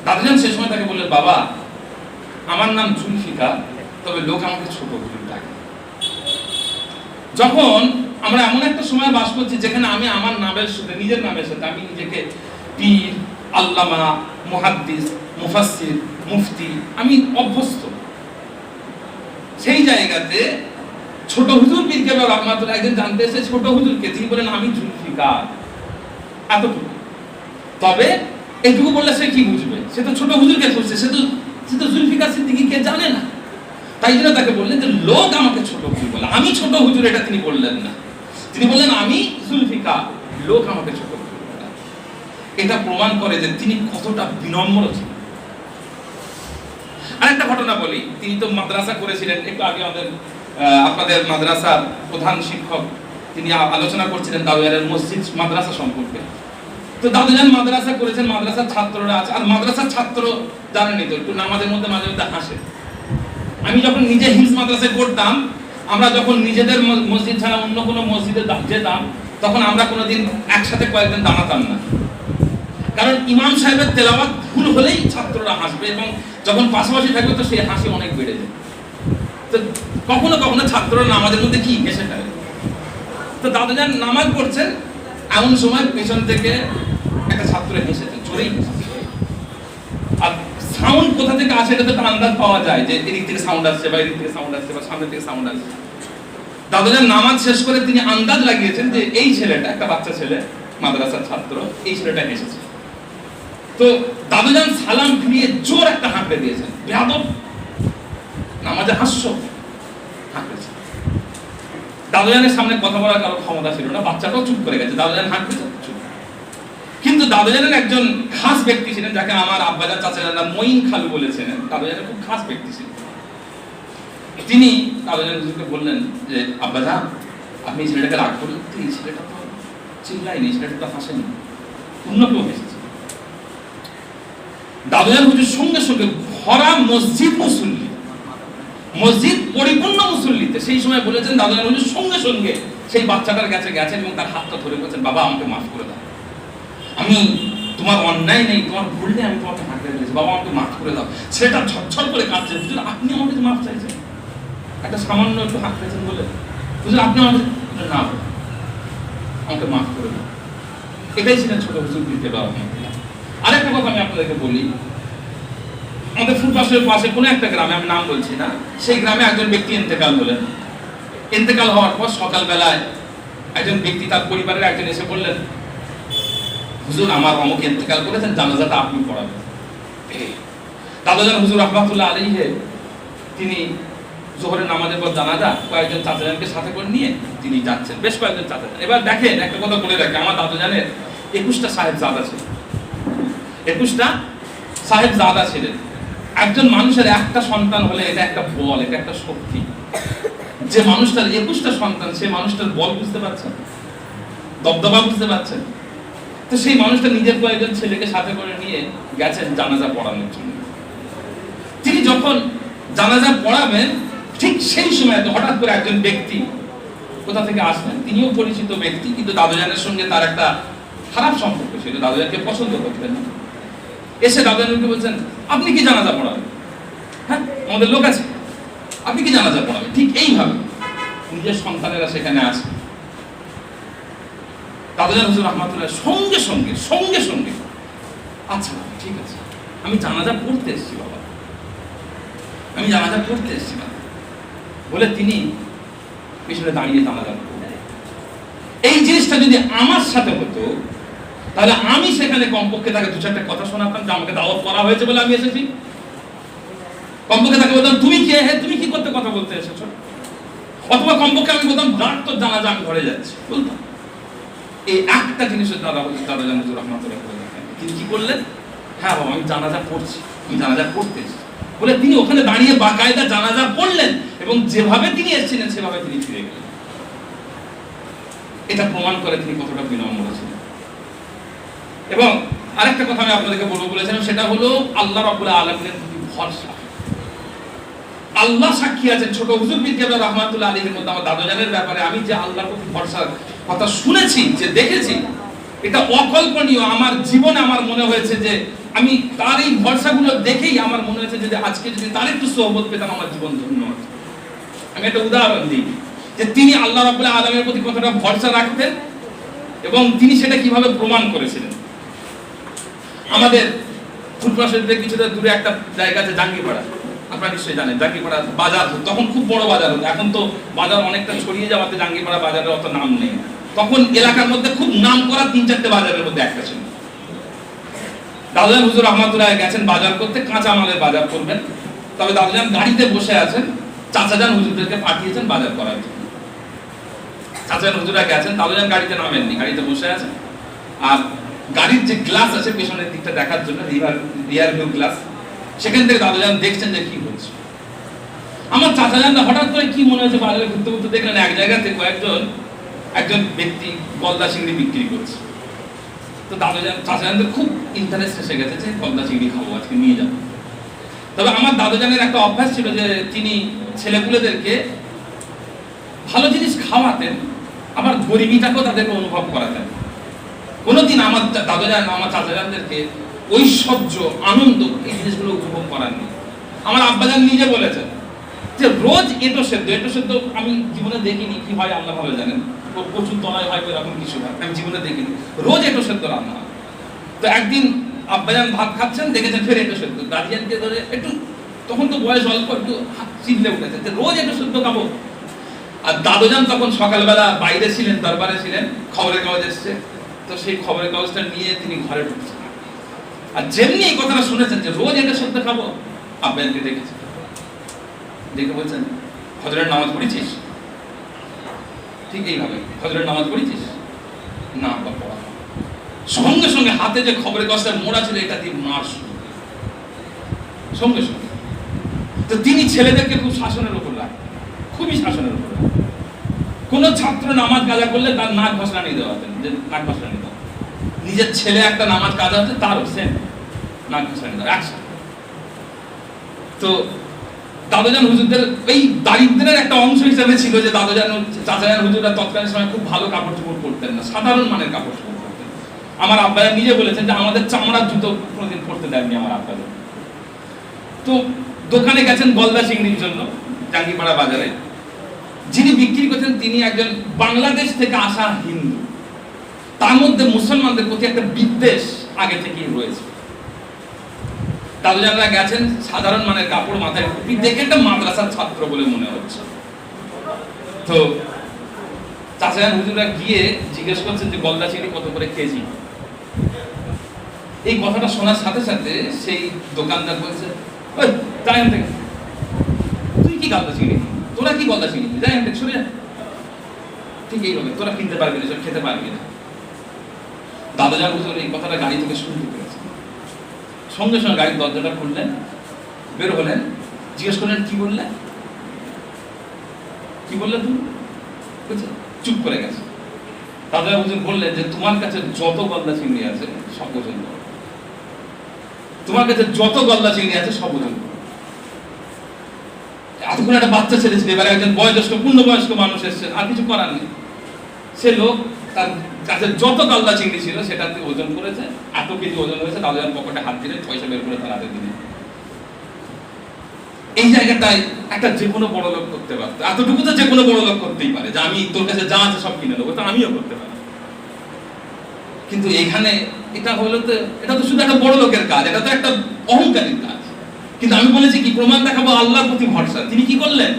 [SPEAKER 1] দাদুজান সে সময় তাকে বললেন, বাবা আমার নাম জুলফিকার, তবে লোক আমাকে ছোট হুজুর ডাকে। যখন আমরা এমন একটা সময় বাস করছি যেখানে আমি আমার নামের সাথে, নিজের নামের সাথে আমি নিজেকে পীর, আল্লামা, মুহাদ্দিস, মুফাসসির, মুফতি আমি অভ্যস্ত, সেই জায়গাতে ছোট হুজুর পীর কেবলা রহমাতুল্লাহ একদিন জানতে এসে ছোট হুজুরকে, তিনি বলেন আমি জুলফিকার, এতটুকু। তবে এইটুকু বললে সে কি বুঝবে? সে তো ছোট হুজুরকে খুঁজছে, সে তো জুলফিকার সিদ্দিকী কে জানে না। তাই জন্য তাকে বললেন যে লোক আমাকে ছোট হুজুর বলে, আমি ছোট হুজুর এটা তিনি বললেন না, তিনি বললেন আমি জুলফিকার, লোক আমাকে ছোট হুজুর বলে। এটা প্রমাণ করে যে তিনি কতটা বিনম্র ছিলেন। আরেকটা ঘটনা বলি, তিনি তো মাদ্রাসা করেছিলেন, একটু আগে আপনাদের মাদ্রাসার প্রধান শিক্ষক তিনি আলোচনা করছিলেন দাদুজানের মসজিদ মাদ্রাসা সম্পর্কে। তো দাদুজান মাদ্রাসা করেছেন, মাদ্রাসার ছাত্ররা আছে, আর মাদ্রাসার ছাত্র জানেনই তো একটু নামাজের মধ্যে মাঝে মধ্যে হাসে। আমি যখন নিজে হিফজ মাদ্রাসায় পড়তাম, আমরা যখন নিজেদের মসজিদ ছাড়া অন্য কোনো মসজিদে যেতাম, তখন আমরা কোনোদিন একসাথে কয়েকদিন দাঁড়াতাম না, কারণ ইমাম সাহেবের তেলাওয়াত ভুল হলেই ছাত্ররা হাসবে, এবং যখন পাশাপাশি থাকবে তো সেই হাসি অনেক বেড়ে যায়। তো কখনো কখনো ছাত্ররা নামাজের মধ্যে কি হেসে ফেলে। তো দাদুজান নামাজ পড়ছেন, এমন সময় পেছন থেকে একটা ছাত্র হেসেছে, জোরেই হেসেছে। আর সাউন্ড কোথা থেকে আসে এটা তো আন্দাজ পাওয়া যায় যে এদিক থেকে সাউন্ড আসছে বা এদিক থেকে সাউন্ড আসছে বা সামনে থেকে সাউন্ড আসছে। দাদুজান নামাজ শেষ করে তিনি আন্দাজ লাগিয়েছেন যে এই ছেলেটা, একটা বাচ্চা ছেলে, মাদ্রাসার ছাত্র, এই ছেলেটা হেসেছে। তো দাদুজান সালাম ফিরিয়ে জোর একটা হাঁকড়ে দিয়েছেন, বেয়াদব, নামাজে হাস্য, হাঁকড়েছে। দাদুজানের সামনে কথা বলার কারো ক্ষমতা ছিল না, বাচ্চাটাও চুপ করে গেছে, দাদুজান হাঁকড়েছে চুপ। কিন্তু দাদুজানের একজন খাস ব্যক্তি ছিলেন, যাকে আমার আব্বাজান চাচাজানরা মঈন খালু বলেছিলেন, দাদুজানের খুব খাস ব্যক্তি ছিলেন। তিনি দাদুজান হুজুরকে বললেন যে আব্বাজান আপনি এই ছেলেটাকে রাগ করলেন, এই ছেলেটা তো চিল্লায়নি, ছেলেটা তো হাসেনি, অন্য কেউ হেসেছে। দাদুজান হুজুর সঙ্গে সঙ্গে ভরা মসজিদ মুসল্লি, মসজিদ পরিপূর্ণ মুসল্লিতে। সেই সময় বলেছেন দাদুজান হুজুর সঙ্গে সঙ্গে সেই বাচ্চাটার কাছে গেছেন এবং তার হাতটা ধরে বলেছেন, বাবা আমাকে মাফ করে দাও, আমি তোমার অন্যায় নেই, তোমার ভুল নেই, আমি তোমাকে হাঁকড়ে দিয়েছি, বাবা আমাকে মাফ করে দাও। সেটা ঝরঝর করে কাঁদছে, হুজুর আপনি আমাকে মাফ চাইছেন, একটা সামান্য একটু হাঁকড়েছেন বলে, হুজুর আপনি আমাকে না, আমাকে মাফ করে দাও। এটাই ছিলেন ছোট হুজুর দিতে বাবা। আরেকটা কথা আমি আপনাদেরকে বলি, আমাদের ফুটপাথের পাশে কোনো একটা গ্রামে, আমি নাম বলছি না, সেই গ্রামে একজন ব্যক্তি ইন্তেকাল হলেন। ইন্তেকাল হওয়ার পর সকালবেলায় একজন ব্যক্তি, তার পরিবারের একজন এসে বললেন, হুজুর আমার অমুক ইন্তেকাল করেছেন, জানাজাটা আপনি পড়াবেন। দাদুজান হুজুর রাহমাতুল্লাহ আলাইহি তিনি জোহরের নামাজের পর জানাজা কয়েকজন চাচাজানকে সাথে করে নিয়ে তিনি যাচ্ছেন, বেশ কয়েকজন চাচাজান। এবার দেখেন একটা কথা বলে রাখি, আমার দাদুজানের 21টা সাহেবজাদা ছিল, 21টা সাহেবজাদা ছিলেন। একজন মানুষের একটা সন্তান হলে এটা একটা বল, এটা একটা শক্তি। যে মানুষটার 21টা সন্তান, সেই মানুষটার বল বুঝতে পারছেন, দবদবা বুঝতে পারছেন। তো সেই মানুষটা নিজের কয়েকজন ছেলেকে সাথে করে নিয়ে গেছেন জানাজা পড়ানোর জন্য। তিনি যখন জানাজা পড়াবেন ঠিক সেই সময় হঠাৎ করে একজন ব্যক্তি কোথা থেকে আসলেন, তিনিও পরিচিত ব্যক্তি, কিন্তু দাদুজানের সঙ্গে তার একটা খারাপ সম্পর্ক ছিল, দাদুজানকে পছন্দ করতেন না। এসে দাদুজানকে বলছেন, আপনি কি জানাজা পড়াবেন? হ্যাঁ আমাদের লোক আছে, আপনি কি জানাজা পড়াবেন? ঠিক এইভাবে নিজের সন্তানেরা সেখানে আসে। দাদুজান হুজুর রাহমাতুল্লাহ সঙ্গে সঙ্গে সঙ্গে সঙ্গে আচ্ছা ঠিক আছে, আমি জানাজা পড়তে এসেছি বাবা, আমি জানাজা পড়তে এসেছি বাবা বলে তিনি পিছনে দাঁড়িয়ে জানাজা পড়লেন। এই জিনিসটা যদি আমার সাথে হতো তাহলে আমি সেখানে কমপক্ষে তাকে দু চারটা কথা শোনাতাম, যে আমাকে দাওয়াত করা হয়েছে বলে আমি এসেছি। কমপক্ষে তাকে বলতাম, তুমি কে, হে তুমি কি করতে কথা বলতে এসেছো? অথবা কমপক্ষে আমি বলতাম, ডাক তোর জানাজা, আমি ঘরে যাচ্ছি, বলতাম। এই একটা জিনিসের দাদুজান হুজুর রাহমাতুল্লাহ তিনি কি করলেন, হ্যাঁ বাবা আমি জানাজা পড়ছি, আমি জানাজা পড়তে এসেছি বলে তিনি ওখানে দাঁড়িয়ে বাকায়দা জানাজা পড়লেন এবং যেভাবে তিনি এসেছিলেন সেভাবে তিনি ফিরে গেলেন। এটা প্রমাণ করে তিনি কতটা বিনম্র ছিলেন। এবং আরেকটা কথা আমি আপনাদেরকে বলবো বলেছিলাম, সেটা হলো আল্লাহ রাব্বুল আলামিনের প্রতি ভরসা। আল্লাহ সাক্ষী আছেন, ছোট হুজুর পীর কেবলা রাহমাতুল্লাহ আলাইহির মধ্যে আমার দাদুজানের ব্যাপারে আমি যে আল্লাহর প্রতি ভরসার কথা শুনেছি, যে দেখেছি, এটা অকল্পনীয়। আমার জীবনে আমার মনে হয়েছে যে আমি তার এই ভরসাগুলো দেখেই আমার মনে হয়েছে যে আজকে যদি তার একটু সোহবত পেতাম আমার জীবন ধন্য হতো। আমি একটা উদাহরণ দিই, যে তিনি আল্লাহ রাব্বুল আলামিনের প্রতি কতটা ভরসা রাখতেন এবং তিনি সেটা কিভাবে প্রমাণ করেছিলেন। আমাদের ফুটপাথের থেকে কিছুটা দূরে একটা জায়গা আছে জাঙ্গিপাড়া, আপনারা নিশ্চয়ই জানেন। জাঙ্গিপাড়া বাজার তখন খুব বড় বাজার হতো, এখন তো বাজার অনেকটা ছড়িয়ে যাওয়াতে জাঙ্গিপাড়া বাজারের অত নাম নেই। তখন এলাকার মধ্যে খুব নাম করা 3-4টে বাজারের মধ্যে একটা ছিল। দাদুজান হুজুর রাহমাতুল্লাহ গেছেন বাজার করতে, কাঁচা মালের বাজার করবেন। তবে দাদুজান গাড়িতে বসে আছেন, চাচাজান হুজুরদেরকে পাঠিয়েছেন বাজার করার জন্য। চাচাজান হুজুরা গেছেন, দাদুজান গাড়িতে নামেননি, গাড়িতে বসে আছেন। আর গাড়ির যে গ্লাস আছে পেছনের দিকটা দেখার জন্য, রিয়ার ভিউ গ্লাস, সেখান থেকে দাদুজান দেখছেন যে কি হচ্ছে। আমার চাচাজান হঠাৎ করে কি মনে হচ্ছে, বাজারে ঘুরতে ঘুরতে দেখলেন এক জায়গাতে একজন ব্যক্তি গলদা চিংড়ি বিক্রি করছে। তো চাচাজানদের খুব ইন্টারেস্ট এসে গেছে যে গলদা চিংড়ি খাবো, আজকে নিয়ে যাবো। তবে আমার দাদুজানের একটা অভ্যাস ছিল যে তিনি ছেলেপুলেদেরকে ভালো জিনিস খাওয়াতেন, আবার গরিবিটাকেও তাদেরকে অনুভব করাতেন। কোনোদিন আমার দাদুজান আমার চাচাজানদেরকে ঐশ্বর্য, আনন্দ এই জিনিসগুলো উপভোগ করাননি। আমার আব্বাজান নিজে বলেছেন যে রোজ এঁটো সেদ্ধ আমি জীবনে দেখিনি, কি হয় আল্লাহ ভালো জানেন, প্রচুর তলায় হয় এরকম কিছু হয়, আমি জীবনে দেখিনি। রোজ এঁটো সেদ্ধ রান্না হয়। তো একদিন আব্বাজান ভাত খাচ্ছেন, দেখেছেন ফের এঁটো সেদ্ধ। দাদিজানকে ধরে একটু, তখন তো বয়স অল্প, একটু চিল্লে উঠেছে যে রোজ এঁটো সেদ্ধ খাবো। আর দাদুজান তখন সকালবেলা বাইরে ছিলেন, দরবারে ছিলেন, খবরের কাগজ এসছে, তো সেই খবরের কাগজটা নিয়ে তিনি ঘরে ঢুকছেন। আর যেমনি এই কথাটা শুনেছেন যে রোজ এঁটো সেদ্ধ খাবো, আব্বাজানকে দেখেছেন, দেখে বলছেন ফজরের নামাজ পড়েছিস? ঠিক এইভাবে, ফজরের নামাজ পড়েছিস? না বাবা। সঙ্গে সঙ্গে হাতে যে খবরের কাগজটা মোড়া ছিল এটা দিয়ে মার শুরু, সঙ্গে সঙ্গে। তো তিনি ছেলেদেরকে খুব শাসনের উপর রাখেন, খুবই শাসনের উপর রাখেন। কোন ছাত্র নামাজ কাজা করলে তার নাক ঘষলানি দেওয়াতেন, যে নাক ঘষলানি দেওয়া। নিজের ছেলে একটা নামাজ কাজা হচ্ছে, তারও সেম নাক ঘষলানি দেওয়া একসাথে। তো দাদুজান হুজুরদের এই দারিদ্রের একটা অংশ হিসেবে ছিল যে চাচাজান হুজুররা তৎকালীন সময় খুব ভালো কাপড় চোপড় পরতেন না, সাধারণ মানের কাপড় চোপড় পরতেন। আমার আব্বারা নিজে বলেছেন যে আমাদের চামড়ার জুতো কোনোদিন পরতে দেননি আমার আব্বাদের। তো দোকানে গেছেন গলদা চিংড়ির জন্য জাঙ্গিপাড়া বাজারে, যিনি বিক্রি করছেন তিনি একজন বাংলাদেশ থেকে আসা হিন্দু, তার মধ্যে মুসলমানদের প্রতি একটা বিদ্বেষ আগে থেকেই রয়েছে। দাদুজানরা গেছেন সাধারণ মানের কাপড়, মাথায় টুপি, দেখে একটা মাদ্রাসার ছাত্র বলে মনে হচ্ছে। তো চাচাজান হুজুররা গিয়ে জিজ্ঞেস করছেন যে গলদা চিংড়ি কত করে কেজি। এই কথাটা শোনার সাথে সাথে সেই দোকানদার বলছে, ওই যাই থেকে, তুই কি গলদা চিংড়ি, তোরা কি গলদা চিংড়ি, যাই থেকে সরে যা। ঠিক এইভাবে তোরা কিনতে পারবি না, খেতে পারবি না। দাদুজান হুজুর এই কথাটা গাড়ি থেকে শুনতে পেরেছে, সঙ্গে সঙ্গে গাড়ির দরজাটা খুললেন, বের হলেন, জিজ্ঞেস করলেন কি বললেন, কি বললেন তুমি? চুপ করে গেছে। দাদুজান হুজুর বললেন যে তোমার কাছে যত গলদা চিংড়ি আছে সব ওজন করো, তোমার কাছে যত গলদা চিংড়ি আছে সব ওজন করো। এতক্ষণ একটা বাচ্চা ছেলে ছিল, এবারে একজন বয়োজ্যেষ্ঠ পূর্ণবয়স্ক মানুষ এসেছেন, আর কিছু করার নেই। সে লোক তার কাছে যত গলদা চিংড়ি ছিল সেটাতে ওজন করেছে, এত কেজি ওজন হয়েছে। দাদুজান পকেটে হাত দিলে পয়সা বের করে তার হাতে দিলেন। এই জায়গাটায় একটা যে কোনো বড় লোক করতে পারত, এতটুকু তো যে কোনো বড় লোক করতেই পারে যে আমি তোর কাছে যা আছে সব কিনে নেবো, তা আমিও করতে পারি। কিন্তু এখানে এটা হলো তো, এটা তো শুধু একটা বড় লোকের কাজ, এটা তো একটা অহংকারীর কাজ। কিন্তু আমি বলেছি কি, প্রমাণ দেখাবো আল্লাহর প্রতি ভরসা। তিনি কি করলেন,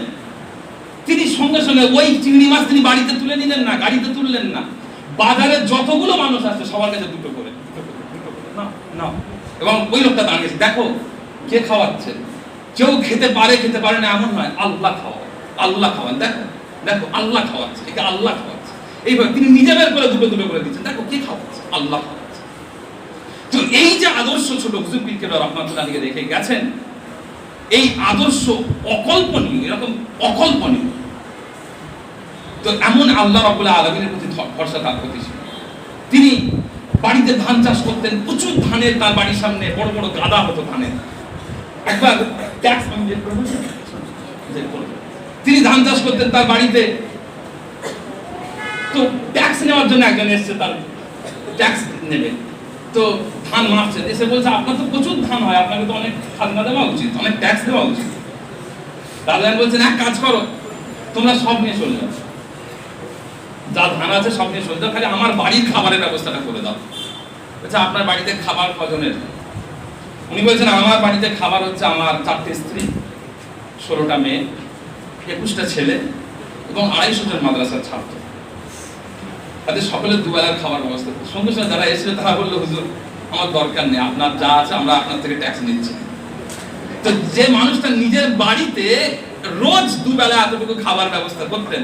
[SPEAKER 1] তিনি সঙ্গে সঙ্গে ওই চিংড়ি মাছ তিনি বাড়িতে তুলে নিলেন না, গাড়িতে তুললেন না, বাজারে যতগুলো মানুষ আছে সবার কাছে দুটো করে না, এবং ওই লোকটা দাঁড়িয়েছে, দেখো কে খাওয়াচ্ছে, কেউ খেতে পারে খেতে পারে না এমন নয়, আল্লাহ খাওয়ান, আল্লাহ খাওয়ান, দেখো দেখো আল্লাহ খাওয়াচ্ছে, একে আল্লাহ খাওয়াচ্ছে। এইভাবে তিনি নিজে বের করে দুটো দুটো করে দিচ্ছেন, দেখো কে খাওয়াচ্ছে, আল্লাহ খাওয়াচ্ছে। তো এই যে আদর্শ ছোট হুজুর পীর কেবলা রহমাতুল্লাহ আলাইহি রেখে গেছেন, এই আদর্শ অকল্পনীয়, এরকম অকল্পনীয়। তো এমন আল্লাহ রাব্বুল আলামিনের প্রতি ভরসা তার প্রতি ছিল। তিনি বাড়িতে ধান চাষ করতেন, প্রচুর ধানের, তার বাড়ির সামনে বড় বড় গাদা হতো ধানের। একবার ট্যাক্স তিনি ধান চাষ করতেন তার বাড়িতে, তো ট্যাক্স নেওয়ার জন্য একজন এসেছে, তার ট্যাক্স নেবে। তো ধান মাপছে, এসে বলছে আপনার তো প্রচুর ধান হয়, আপনাকে তো অনেক খাজনা দেওয়া উচিত, অনেক ট্যাক্স দেওয়া উচিত। দাদুজান বলছেন এক কাজ করো, তোমরা সব নিয়ে চলে যাও, যা ধান আছে সব নিয়ে চলে যাও, খালি আমার বাড়ির খাবারের ব্যবস্থাটা করে দাও। বলছে আপনার বাড়িতে খাবার কজনের? উনি বলছেন আমার বাড়িতে খাবার হচ্ছে আমার 4টে স্ত্রী, 16টা মেয়ে, 21টা ছেলে এবং 250 জন মাদ্রাসার ছাত্র, তাদের সকলের দুবেলার খাবার ব্যবস্থা। সঙ্গে সঙ্গে যারা এসেছিল তারা বললো হুজুর আমার দরকার নেই, আপনার যা আছে আমরা আপনার থেকে ট্যাক্স নিচ্ছি। তো যে মানুষটা নিজের বাড়িতে রোজ দুবেলা এতটুকু খাবার ব্যবস্থা করতেন,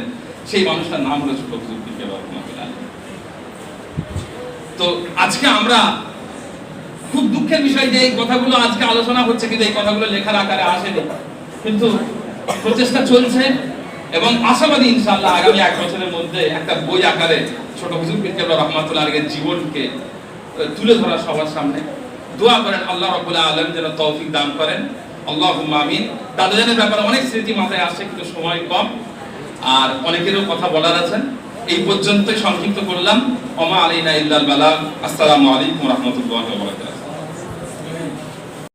[SPEAKER 1] সেই মানুষটার নাম হলো ছোট হুজুর পীর কেবলা রহমাতুল্লাহ আলাইহি। তো আজকে আমরা খুব দুঃখের বিষয় যে এই কথাগুলো আজকে আলোচনা হচ্ছে, কিন্তু এই কথাগুলো লেখার আকারে আসেনি, কিন্তু প্রচেষ্টা চলছে এবং আশাবাদী ইনশাআল্লাহ আগামী 1 বছরের মধ্যে একটা বই আকারে ছোট হুজুর পীর কেবলা রহমাতুল্লাহ আলাইহির জীবনকে তুলে ধরা সবার সামনে। দোয়া করেন আল্লাহ রাব্বুল আলামিন যেন তৌফিক দান করেন, আল্লাহুম্মা আমিন। দাদুজানের ব্যাপারে অনেক স্মৃতি মাথায় আসছে, কিন্তু সময় কম আর অনেকেরও কথা বলার আছে। এই পর্যন্তই সংক্ষিপ্ত করলাম। ওমা আলাইনা ইল্লাল বালাগ। আসসালামু আলাইকুম ওয়া রাহমাতুল্লাহি ওয়া বারাকাতুহু।